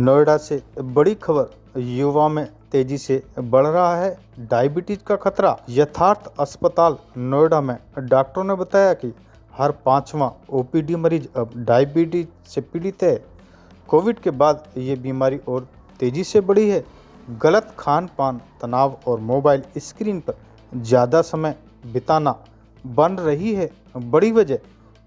नोएडा से बड़ी खबर, युवा में तेजी से बढ़ रहा है डायबिटीज का खतरा। यथार्थ अस्पताल नोएडा में डॉक्टरों ने बताया कि हर पांचवा ओपीडी मरीज अब डायबिटीज से पीड़ित है। कोविड के बाद ये बीमारी और तेजी से बढ़ी है। गलत खान पान, तनाव और मोबाइल स्क्रीन पर ज़्यादा समय बिताना बन रही है बड़ी वजह।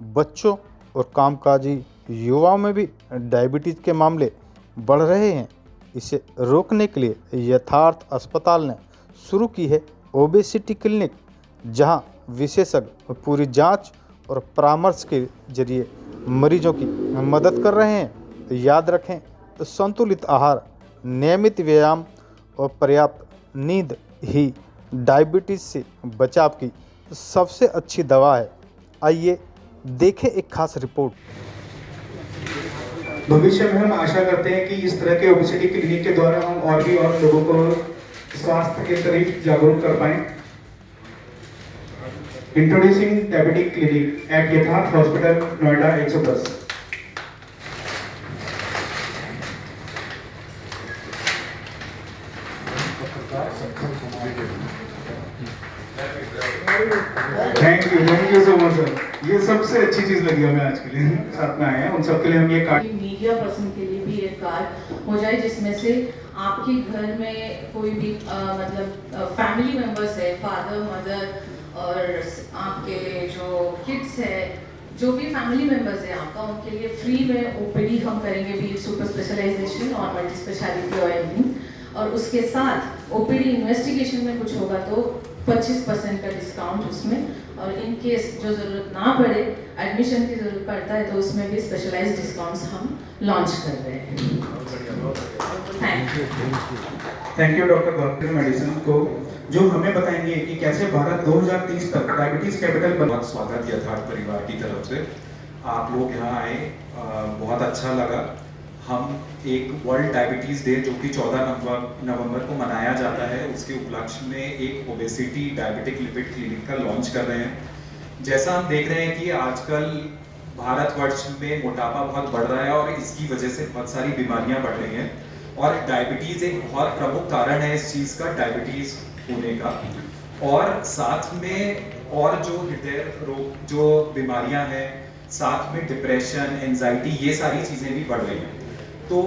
बच्चों और कामकाजी युवाओं में भी डायबिटीज के मामले बढ़ रहे हैं। इसे रोकने के लिए यथार्थ अस्पताल ने शुरू की है ओबेसिटी क्लिनिक, जहां विशेषज्ञ पूरी जांच और परामर्श के जरिए मरीजों की मदद कर रहे हैं। याद रखें, संतुलित आहार, नियमित व्यायाम और पर्याप्त नींद ही डायबिटीज से बचाव की सबसे अच्छी दवा है। आइए देखें एक खास रिपोर्ट। भविष्य में हम आशा करते हैं कि इस तरह के ओबेसिटी क्लिनिक के द्वारा हम और भी और लोगों को स्वास्थ्य के करीब जागरूक कर पाएं। इंट्रोड्यूसिंग डायबिटिक क्लिनिक एट यथार्थ hospital Noida 110। Thank you so much sir. ये सबसे अच्छी चीज लगी हमें आज के लिए, साथ में आए हैं उन सबके लिए हम ये कार्ड, मीडिया पर्सन के लिए भी एक कार्ड हो जाए जिसमें से आपके घर में कोई भी मतलब फैमिली मेंबर्स है, फादर मदर और आपके जो किड्स है, जो भी फैमिली मेंबर्स है आपका, उनके लिए फ्री में ओपीडी हम करेंगे, भी सुपर स्पेशलाइजेशन और मल्टी स्पेशलिटी ऑयलिंग। और उसके साथ ओपीडी इन्वेस्टिगेशन में कुछ होगा तो 25% का डिस्काउंट उसमें, और इन केस जो ज़रूरत ना पड़े, एडमिशन की ज़रूरत पड़ता है तो उसमें भी स्पेशलाइज्ड डिस्काउंट्स हम लॉन्च कर रहे हैं। Thank you doctor Gaurav medicine को, जो हमें बताएंगे कि कैसे भारत 2030 तक डायबिटीज कैपिटल बना। बहुत स्वागत यथार्थ परिवार की तरफ से। आप लोग यहाँ आए, बहुत अच्छा लगा। हम एक वर्ल्ड डायबिटीज़ डे जो कि 14 नवंबर को मनाया जाता है, उसके उपलक्ष्य में एक ओबेसिटी डायबिटिक लिपिड क्लिनिक का लॉन्च कर रहे हैं। जैसा हम देख रहे हैं कि आजकल भारतवर्ष में मोटापा बहुत बढ़ रहा है और इसकी वजह से बहुत सारी बीमारियां बढ़ रही हैं, और डायबिटीज़ एक बहुत प्रमुख कारण है इस चीज़ का, डायबिटीज़ होने का। और साथ में और जो हृदय रोग जो बीमारियां हैं, साथ में डिप्रेशन, एंजाइटी, ये सारी चीज़ें भी बढ़ रही हैं। तो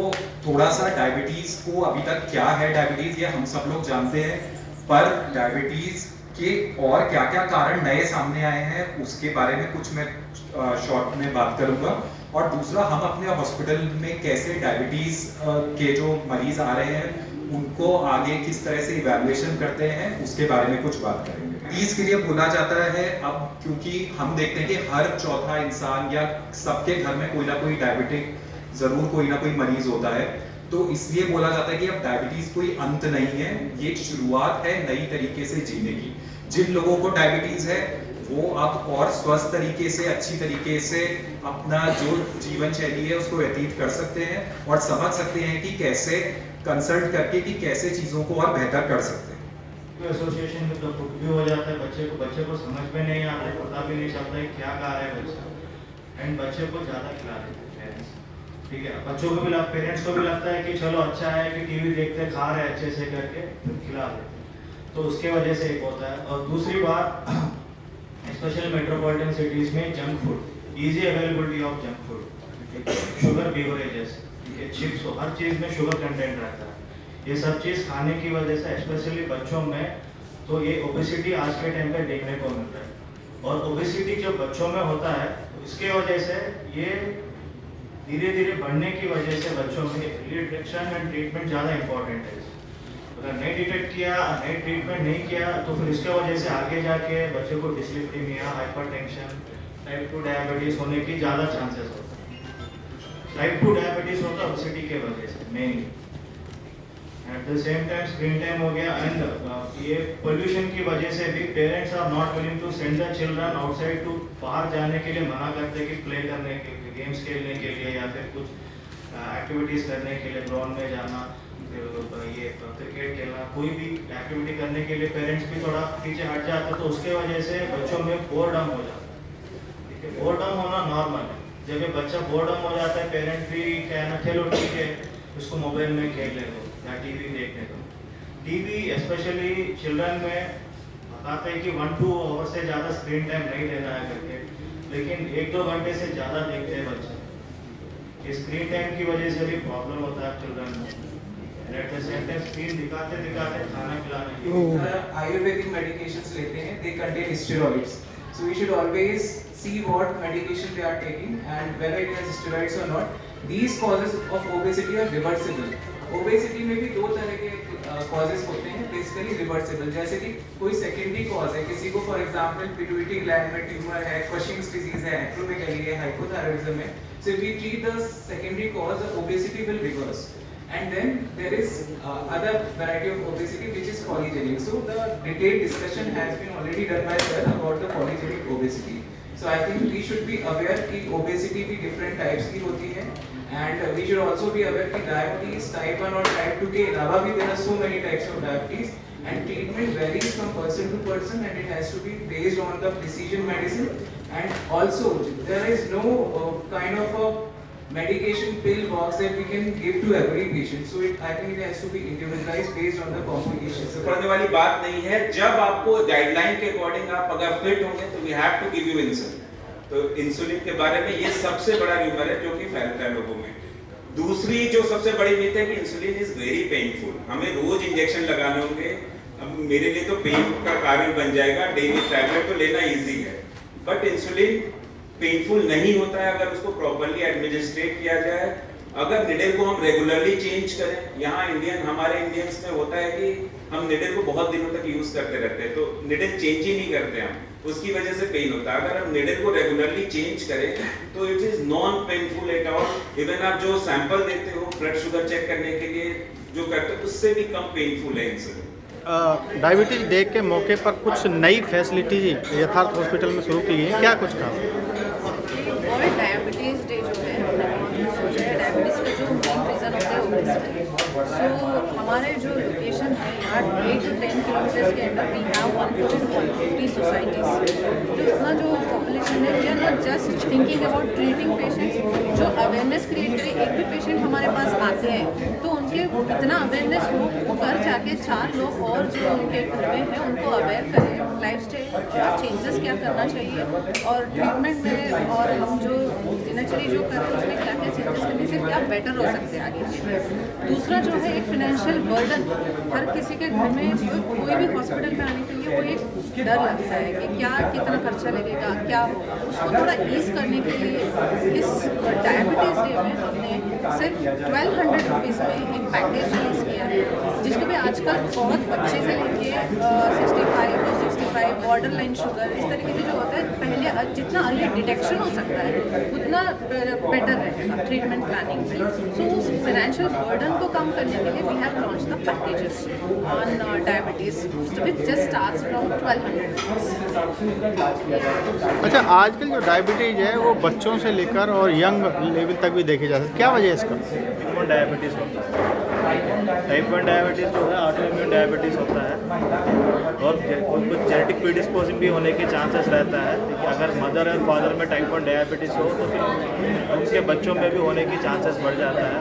थोड़ा सा डायबिटीज़ को, अभी तक क्या है डायबिटीज़ ये हम सब लोग जानते हैं, पर डायबिटीज़ के और क्या क्या कारण नए सामने आए हैं उसके बारे में कुछ मैं शॉर्ट में बात करूंगा। और दूसरा, हम अपने हॉस्पिटल में कैसे डायबिटीज़ के जो मरीज आ रहे हैं उनको आगे किस तरह से इवैल्यूएशन करते हैं उसके बारे में कुछ बात करेंगे। डायबिटीज़ के लिए बोला जाता है अब, क्योंकि हम देखते हैं कि हर चौथा इंसान या सबके घर में कोई ना कोई डायबिटिक, जरूर कोई ना कोई मरीज होता है, तो इसलिए बोला जाता है कि अब डायबिटीज कोई अंत नहीं है, ये एक शुरुआत है नई तरीके से जीने की। जिन लोगों को डायबिटीज है वो अब और स्वस्थ तरीके से, अच्छी तरीके से अपना जो जीवन शैली है उसको व्यतीत कर सकते हैं और समझ सकते हैं कि कैसे कंसल्ट करके कि कैसे चीजों को और बेहतर कर सकते हैं। एसोसिएशन में तो खुद भी हो जाता है, बच्चे को समझ में नहीं आता है, पता भी नहीं चलता है क्या खा रहा है बच्चा, एंड बच्चे को ज़्यादा खिला देते हैं पेरेंट्स। ठीक है, बच्चों को भी पेरेंट्स को भी लगता है कि चलो अच्छा है कि टीवी देखते खा रहे अच्छे से करके खिला देते, तो उसके वजह से एक होता है। और दूसरी बात, स्पेशल मेट्रोपॉलिटन सिटीज़ में junk food, easy availability of junk food, sugar beverages, chips, हर चीज़ में शुगर कंटेंट रहता है। ये सब चीज़ खाने की वजह से स्पेशली बच्चों में तो ये ओबेसिटी आज के टाइम पे देखने को मिलता है। और ओबेसिटी जब बच्चों में होता है तो इसके वजह से ये धीरे धीरे बढ़ने की वजह से बच्चों में डिटेक्शन एंड ट्रीटमेंट ज़्यादा इंपॉर्टेंट है। अगर नहीं डिटेक्ट किया, नहीं ट्रीटमेंट नहीं किया तो फिर इसके वजह से आगे जाके बच्चों को डिस्लिपिडीमिया, हाइपरटेंशन, टाइप 2 डायबिटीज़ होने की ज़्यादा चांसेस होते हैं। टाइप 2 डायबिटीज़ होता है ओबेसिटी के वजह से mainly. At the same time screen time हो गया, एंड ये पोल्यूशन की वजह से भी parents are not willing to send the children outside to, बाहर जाने के लिए मना करते हैं कि प्ले करने के लिए, गेम्स खेलने के लिए या फिर कुछ एक्टिविटीज़ करने के लिए, ग्राउंड में जाना, ये क्रिकेट खेलना, कोई भी एक्टिविटी करने के लिए पेरेंट्स भी थोड़ा पीछे हट जाते हैं, तो उसके वजह से बच्चों में बोरडम हो जाता है। ठीक है, बोरडम होना नॉर्मल है। जब ये बच्चा बोरडम हो जाता है, पेरेंट्स भी कहना चलो ठीक है उसको मोबाइल में खेलने दो या टीवी देखने दो। टीवी स्पेशली चिल्ड्रन में बताते हैं कि 1-2 आवर से ज़्यादा स्क्रीन टाइम नहीं देना है करके, लेकिन 1-2 घंटे से ज़्यादा देखते हैं बच्चे। इस स्क्रीन टाइम की वजह से भी प्रॉब्लम होता है चिल्ड्रन में। Eight the same time screen दिखाते दिखाते खाना खिलाना आयुर्वेदिक मेडिकेशंस लेते हैं, they contain steroids, so we should always see what medication they are taking and whether it has steroids or not. These causes of obesity are reversible. Obesity में भी 2 तरह के कॉजेज होते हैं, बेसिकली रिवर्सिबल। जैसे कि कोई सेकेंडरी कॉज है, किसी को फॉर एग्जांपल पिट्यूटरी ग्लैंड में ट्यूमर है, क्वशिंग्स डिजीज है, एक्रोमेगाली है, हाइपोथायरॉयडिज्म है, so if we treat the secondary cause, the obesity will reverse. And then there is other variety of obesity which is polygenic. So the detailed discussion has been already done by sir about the polygenic obesity. So I think we should be aware कि obesity भी different types की होती है, and we should also be aware कि diabetes type 1 और type 2 के अलावा भी there are so many types of diabetes, and treatment varies from person to person, and it has to be based on the precision medicine. And also there is no kind of a medication pill box that we can give to every patient, so I think it has to be individualized based on the complications. पढ़ने वाली बात नहीं है। जब आपको guideline के according आप अगर फिट होंगे तो we have to give you insulin. तो इंसुलिन के बारे में ये सबसे बड़ा र्यूमर है जो कि फैलता है लोगों में। दूसरी जो सबसे बड़ी मिथ है कि इंसुलिन इज वेरी पेनफुल, हमें रोज इंजेक्शन लगाने होंगे। अब मेरे लिए तो पेन का कारण बन जाएगा, डेली टैबलेट तो लेना इजी है, बट इंसुलिन पेनफुल नहीं होता है अगर उसको प्रॉपर्ली एडमिनिस्ट्रेट किया जाए। अगर निडल को हम रेगुलरली चेंज करें, यहाँ हमारे इंडियंस में होता है कि हम निडल को बहुत दिनों तक यूज करते रहते हैं, तो निडल चेंज ही नहीं करते हम, उसकी वजह से पेन होता है। अगर हम निडल को रेगुलरली चेंज करें तो it is non painful at all. Even आप जो सैंपल देते हो ब्लड शुगर चेक करने के लिए जो करते हो, उससे भी कम पेनफुल है इंसुलिन। डायबिटीज डे के मौके पर कुछ नई फैसिलिटी यथार्थ हॉस्पिटल में शुरू की है, क्या कुछ खास? वर्ल्ड डायबिटीज़ डे जो है हमने बहुत सोचा है। डायबिटीज़ का जो मेन रीज़न होता है ओबेसिटी। सो हमारे जो लोकेशन है यहाँ 8 to 10 किलोमीटर्स के अंदर वी हैव 150 सोसाइटीज़। तो इतना जो पॉपुलेशन है, we are not just thinking about treating patients. जो अवेयरनेस क्रिएट करें, एक भी पेशेंट हमारे पास आते हैं तो उनके इतना अवेयरनेस हो, वो कर जाके 4 लोग और जो उनके घर में है उनको अवेयर करें लाइफस्टाइल चेंजेस क्या करना चाहिए और ट्रीटमेंट में, और हम जो दिनचर्या जो करते हैं उसमें क्या क्या चेंजेस करने से क्या बेटर हो सकते हैं आगे। दूसरा जो है एक फाइनेंशियल बर्डन, हर किसी के घर में कोई भी हॉस्पिटल में आने के लिए वो एक डर लगता है कि क्या कितना खर्चा लगेगा, क्या होगा। उसको थोड़ा ईज करने के लिए इस डायबिटीज़ डे में हमने सिर्फ 1200 रुपीज़ में एक पैकेज रिलीज़ किया है, जिसको भी आजकल बहुत बच्चे से लेके 65 और 65 बॉर्डर लाइन शुगर इस तरीके से जो होता है, पहले जितना अर्ली डिटेक्शन हो सकता है उतना बेटर रहेगा ट्रीटमेंट प्लानिंग में। सो उस फाइनेंशियल बर्डन को कम करने के लिए we have launch the packages on diabetes which just starts from 1200 rupees. अच्छा, आजकल जो डायबिटीज है वो बच्चों से लेकर और यंग लेवल तक भी देखी जा सकती है, क्या वजह है इसका? टाइप 1 डायबिटीज़ होता है। टाइप 1 डायबिटीज़ जो है ऑटोइम्यून डायबिटीज़ होता है और कुछ जेनेटिक प्रीडिस्पोजिंग भी होने के चांसेस रहता है। देखिए, अगर मदर और फादर में टाइप 1 डायबिटीज़ हो तो फिर उनके बच्चों में भी होने की चांसेस बढ़ जाता है।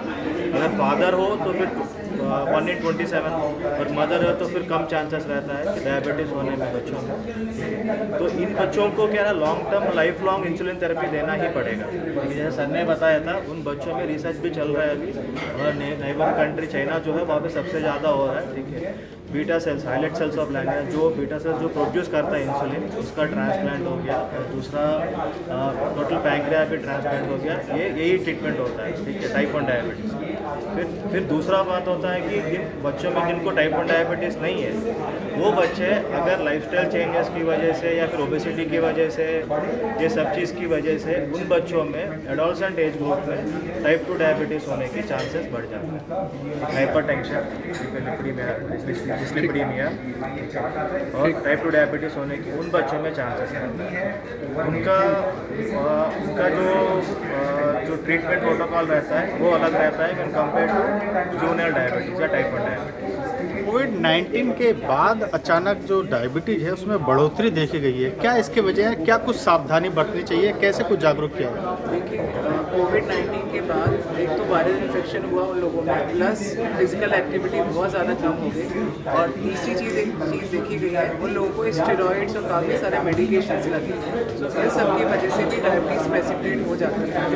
अगर फादर हो तो फिर 1 in 27 और मदर है तो फिर कम चांसेस रहता है कि डायबिटीज़ होने में बच्चों में। तो इन बच्चों को क्या है, long term life long insulin therapy देना ही पड़ेगा। जैसे सर ने बताया था, उन बच्चों में रिसर्च भी चल रहा है अभी, और नेबर कंट्री चाइना जो है वहाँ पे सबसे ज़्यादा हो रहा है। ठीक है, beta cells, islet cells of Langerhans, जो बीटा सेल्स जो प्रोड्यूस करता है इंसुलिन, उसका ट्रांसप्लांट हो गया, और दूसरा टोटल पैंक्रियास भी ट्रांसप्लांट हो गया। यही ट्रीटमेंट होता है, ठीक है, टाइप 1 डायबिटीज़। फिर दूसरा बात होता है कि जिन बच्चों में जिनको टाइप 1 डायबिटीज़ नहीं है, वो बच्चे अगर लाइफस्टाइल चेंजेस की वजह से या फिर ओबेसिटी की वजह से, ये सब चीज़ की वजह से उन बच्चों में एडोलसेंट एज ग्रुप में टाइप 2 डायबिटीज़ होने के चांसेस बढ़ जाते हैं। हाइपरटेंशन, डिस्लिपिडीमिया और टाइप 2 डायबिटीज़ होने की उन बच्चों में चांसेस हैं। उनका जो ट्रीटमेंट प्रोटोकॉल रहता है वो अलग रहता है। इनका कंपेयर टू जूनियर डायबिटीज़ या टाइप 1 डायबिटीज़। कोविड-19 के बाद अचानक जो डायबिटीज है उसमें बढ़ोतरी देखी गई है, क्या इसके वजह है, क्या कुछ सावधानी बरतनी चाहिए, कैसे कुछ जागरूक किया जाए? देखिए कोविड-19 के बाद एक तो वायरल इन्फेक्शन हुआ उन लोगों में, प्लस फिजिकल एक्टिविटी बहुत ज़्यादा कम हो गई, और तीसरी चीज़ देखी गई है उन लोगों को स्टेरॉइड्स और काफ़ी सारे मेडिकेशंस लगे। तो इन सब की वजह से भी डायबिटीज़ प्रेसिपिटेट हो जाती है।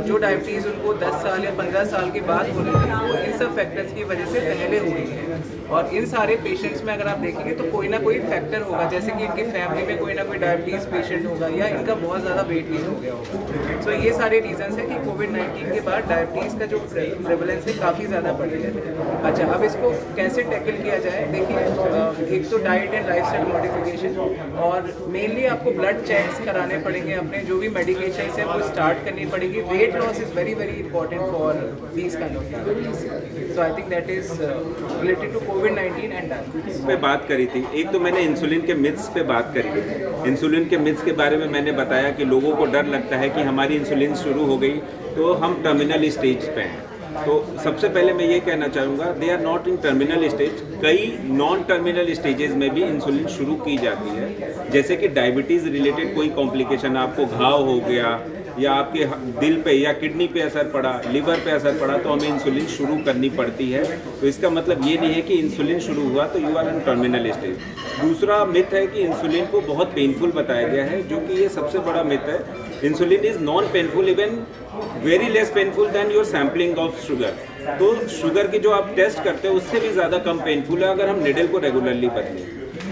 जो डायबिटीज़ उनको 10 साल या 15 साल के बाद होनी थी, वो इन सब फैक्टर्स की वजह से पहले हो गई है। और इन सारे पेशेंट्स में अगर आप देखेंगे तो कोई ना कोई फैक्टर होगा, जैसे कि इनकी फैमिली में कोई ना कोई डायबिटीज़ पेशेंट होगा या इनका बहुत ज़्यादा वेट गेन हो गया होगा। सो ये सारे रीजंस हैं कि कोविड-19 के बाद डायबिटीज़ का जो प्रेवलेंस है काफ़ी ज़्यादा बढ़ गया है। अच्छा, अब इसको कैसे टैकल किया जाए? देखिए एक तो डाइट एंड लाइफस्टाइल मॉडिफिकेशन, और मेनली आपको ब्लड चेक्स कराने पड़ेंगे, अपने जो भी मेडिकेशन है वो स्टार्ट करनी पड़ेगी। Weight loss is very very important for these kind of diabetes. So I think that is related to कोविड-19 एंड डायबिटीज। पे बात करी थी, एक तो मैंने इंसुलिन के मिथ्स पे बात करी। इंसुलिन के मिथ्स के बारे में मैंने बताया कि लोगों को डर लगता है कि हमारी इंसुलिन शुरू हो गई तो हम टर्मिनल स्टेज पे हैं। तो सबसे पहले मैं ये कहना चाहूँगा, they are not in terminal stage. कई नॉन टर्मिनल स्टेजेस में भी इंसुलिन शुरू की जाती है, जैसे कि डायबिटीज़ रिलेटेड कोई कॉम्प्लिकेशन, आपको घाव हो गया या आपके दिल पे या किडनी पे असर पड़ा, लिवर पे असर पड़ा, तो हमें इंसुलिन शुरू करनी पड़ती है। तो इसका मतलब ये नहीं है कि इंसुलिन शुरू हुआ तो you are in terminal stage. दूसरा मिथ है कि इंसुलिन को बहुत पेनफुल बताया गया है, जो कि ये सबसे बड़ा मिथ है। Insulin is non painful, even very less painful then your sampling of sugar. तो शुगर की जो आप टेस्ट करते हो उससे भी ज़्यादा कम पेनफुल है अगर हम निडल को रेगुलरली बदलें।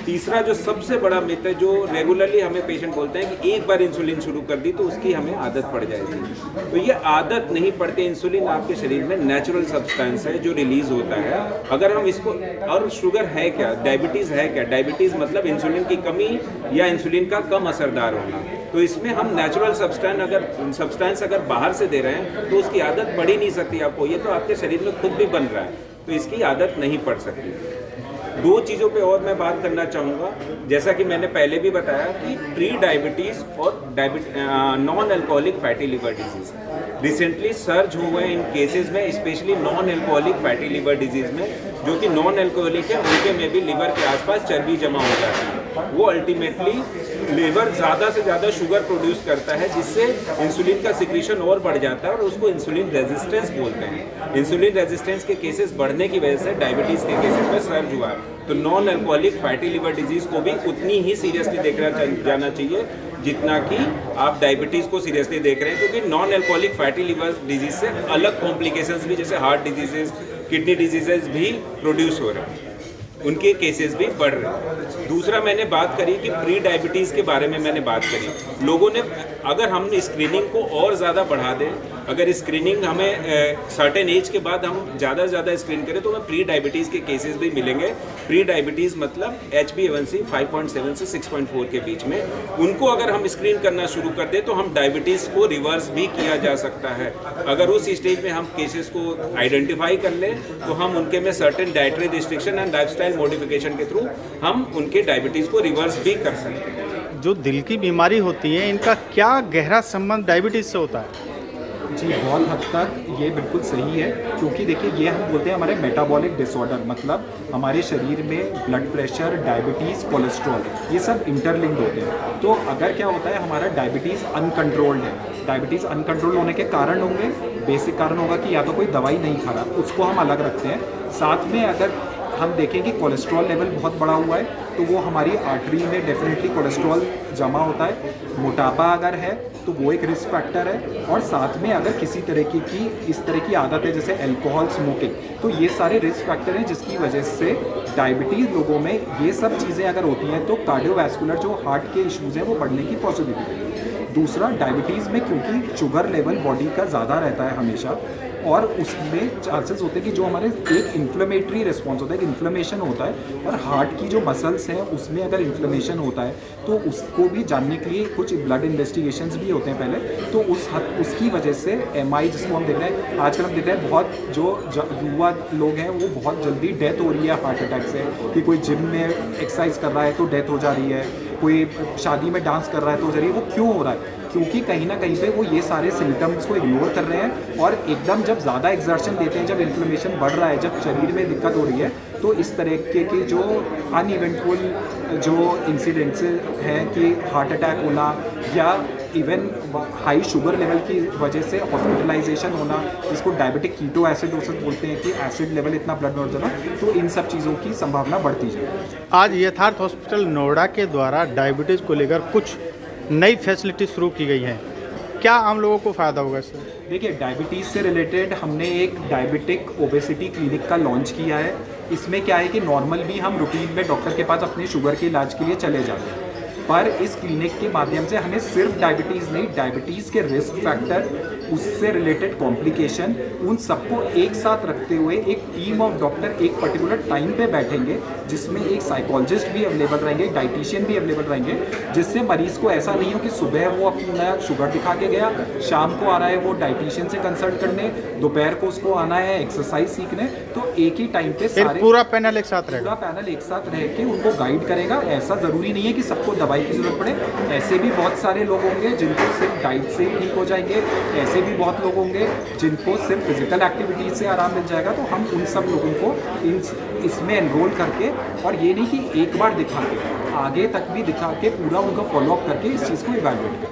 तीसरा जो सबसे बड़ा मिथ है, जो रेगुलरली हमें पेशेंट बोलते हैं कि एक बार इंसुलिन शुरू कर दी तो उसकी हमें आदत पड़ जाएगी। तो ये आदत नहीं पड़ती। इंसुलिन आपके शरीर में नेचुरल सब्सटेंस है जो रिलीज होता है। अगर हम इसको, और शुगर है क्या, डायबिटीज़ है क्या? डायबिटीज़ मतलब इंसुलिन की कमी या इंसुलिन का कम असरदार होना। तो इसमें हम नेचुरल सब्सटेंस अगर बाहर से दे रहे हैं तो उसकी आदत पड़ ही नहीं सकती आपको। ये तो आपके शरीर में खुद भी बन रहा है, तो इसकी आदत नहीं पड़ सकती। दो चीज़ों पे और मैं बात करना चाहूँगा, जैसा कि मैंने पहले भी बताया कि प्री डायबिटीज़ और non alcoholic fatty liver disease recently surge हुए इन केसेस में, specially non alcoholic fatty liver disease में। जो कि नॉन अल्कोहलिक है उनके में भी लिवर के आसपास चर्बी जमा हो जाती है। वो अल्टीमेटली लिवर ज़्यादा से ज़्यादा शुगर प्रोड्यूस करता है, जिससे इंसुलिन का सिक्रीशन और बढ़ जाता है और उसको इंसुलिन रेजिस्टेंस बोलते हैं। इंसुलिन रेजिस्टेंस के केसेस बढ़ने की वजह से डायबिटीज़ के केसेस में सर्ज हुआ है। तो non alcoholic fatty liver disease को भी उतनी ही सीरियसली देखना जाना चाहिए जितना कि आप डायबिटीज़ को सीरियसली देख रहे हैं, क्योंकि non alcoholic fatty liver disease से अलग कॉम्प्लिकेशंस भी, जैसे हार्ट डिजीजेज, किडनी डिजीजेज भी प्रोड्यूस हो रहे हैं, उनके केसेस भी बढ़ रहे हैं। दूसरा मैंने बात करी कि प्री डायबिटीज़ के बारे में मैंने बात करी। लोगों ने, अगर हम स्क्रीनिंग को और ज़्यादा बढ़ा दें, अगर स्क्रीनिंग हमें सर्टेन एज के बाद हम ज़्यादा से ज़्यादा स्क्रीन करें तो हमें प्री डायबिटीज़ के केसेस भी मिलेंगे। प्री डायबिटीज़ मतलब HbA1c 5.7 से 6.4 के बीच में, उनको अगर हम स्क्रीन करना शुरू कर दें तो हम डायबिटीज़ को रिवर्स भी किया जा सकता है। अगर उस स्टेज में हम केसेस को आइडेंटिफाई कर लें तो हम उनके में certain dietary restriction and lifestyle modification के थ्रू हम उनके डायबिटीज़ को रिवर्स भी कर सकते हैं। जो दिल की बीमारी होती है, इनका क्या गहरा संबंध डायबिटीज़ से होता है? जी, बहुत हद तक ये बिल्कुल सही है, क्योंकि देखिए ये हम बोलते हैं हमारे मेटाबॉलिक डिसऑर्डर, मतलब हमारे शरीर में ब्लड प्रेशर, डायबिटीज़, कोलेस्ट्रॉल, ये सब इंटरलिंक्ड होते हैं। तो अगर क्या होता है, हमारा डायबिटीज़ अनकंट्रोल्ड है, डायबिटीज़ अनकंट्रोल होने के कारण होंगे, बेसिक कारण होगा कि या तो कोई दवाई नहीं खा रहा, उसको हम अलग रखते हैं। साथ में अगर हम देखें कि कोलेस्ट्रॉल लेवल बहुत बड़ा हुआ है तो वो हमारी आर्टरी में डेफिनेटली कोलेस्ट्रॉल जमा होता है। मोटापा अगर है तो वो एक रिस्क फैक्टर है, और साथ में अगर किसी तरीके की इस तरह की आदत है जैसे अल्कोहल, स्मोकिंग, तो ये सारे रिस्क फैक्टर हैं जिसकी वजह से डायबिटीज़ लोगों में ये सब चीज़ें अगर होती हैं तो कार्डियोवैस्कुलर जो हार्ट के इश्यूज़ हैं वो बढ़ने की पॉसिबिलिटी है। दूसरा, डायबिटीज़ में क्योंकि शुगर लेवल बॉडी का ज़्यादा रहता है हमेशा, और उसमें चांसेस होते हैं कि जो हमारे एक इन्फ्लेमेटरी रिस्पॉन्स होता है, एक इन्फ्लेमेशन होता है, और हार्ट की जो मसल्स हैं उसमें अगर इन्फ्लेमेशन होता है तो उसको भी जानने के लिए कुछ ब्लड इन्वेस्टिगेशंस भी होते हैं पहले। तो उसकी वजह से MI, जिसको हम देख रहे हैं आजकल, हम देख रहे हैं बहुत जो युवा लोग हैं वो बहुत जल्दी डेथ हो रही है हार्ट अटैक से, कि कोई जिम में एक्सरसाइज कर रहा है तो डेथ हो जा रही है, कोई शादी में डांस कर रहा है तो हो जा रही है। वो क्यों हो रहा है? क्योंकि कहीं ना कहीं पे वो ये सारे सिम्टम्स को इग्नोर कर रहे हैं और एकदम जब ज़्यादा एग्जर्शन देते हैं, जब इन्फ्लेमेशन बढ़ रहा है, जब शरीर में दिक्कत हो रही है, तो इस तरह के जो अनइवेंटफुल जो इंसिडेंट्स हैं कि हार्ट अटैक होना या इवन हाई शुगर लेवल की वजह से हॉस्पिटलाइजेशन होना, जिसको डायबिटिक कीटो एसिडोसिस बोलते हैं कि एसिड लेवल इतना ब्लड में बढ़ जाना, तो इन सब चीज़ों की संभावना बढ़ती जाए। आज यथार्थ हॉस्पिटल नोएडा के द्वारा डायबिटीज़ को लेकर कुछ नई फैसिलिटी शुरू की गई हैं। क्या आम लोगों को फ़ायदा होगा इससे? देखिए, डायबिटीज़ से रिलेटेड हमने एक डायबिटिक ओबेसिटी क्लिनिक का लॉन्च किया है। इसमें क्या है कि नॉर्मल भी हम रूटीन में डॉक्टर के पास अपने शुगर के इलाज के लिए चले जाते हैं, पर इस क्लिनिक के माध्यम से हमें सिर्फ डायबिटीज़ नहीं, डायबिटीज़ के रिस्क फैक्टर, उससे रिलेटेड कॉम्प्लिकेशन, उन सबको एक साथ रखते हुए एक टीम ऑफ डॉक्टर एक पर्टिकुलर टाइम पे बैठेंगे, जिसमें एक साइकोलॉजिस्ट भी अवेलेबल रहेंगे, डाइटिशियन भी अवेलेबल रहेंगे, जिससे मरीज़ को ऐसा नहीं हो कि सुबह वो अपना शुगर दिखा के गया, शाम को आ रहा है वो डाइटिशियन से कंसल्ट करने, दोपहर को उसको आना है एक्सरसाइज सीखने, तो एक ही टाइम पे सारे पूरा पैनल एक साथ रहेगा। पूरा पैनल एक साथ रह के उनको गाइड करेगा। ऐसा ज़रूरी नहीं है कि सबको दवाई की ज़रूरत पड़े, ऐसे भी बहुत सारे लोग होंगे जिनको सिर्फ डाइट से ही ठीक हो जाएंगे, ऐसे भी बहुत लोग होंगे जिनको सिर्फ फिजिकल एक्टिविटीज से आराम मिल जाएगा। तो हम उन सब लोगों को इसमें एनरोल करके, और ये नहीं कि एक बार दिखा के, आगे तक भी दिखा के पूरा उनका फॉलोअप करके इस चीज़ को इवैल्यूएट करें।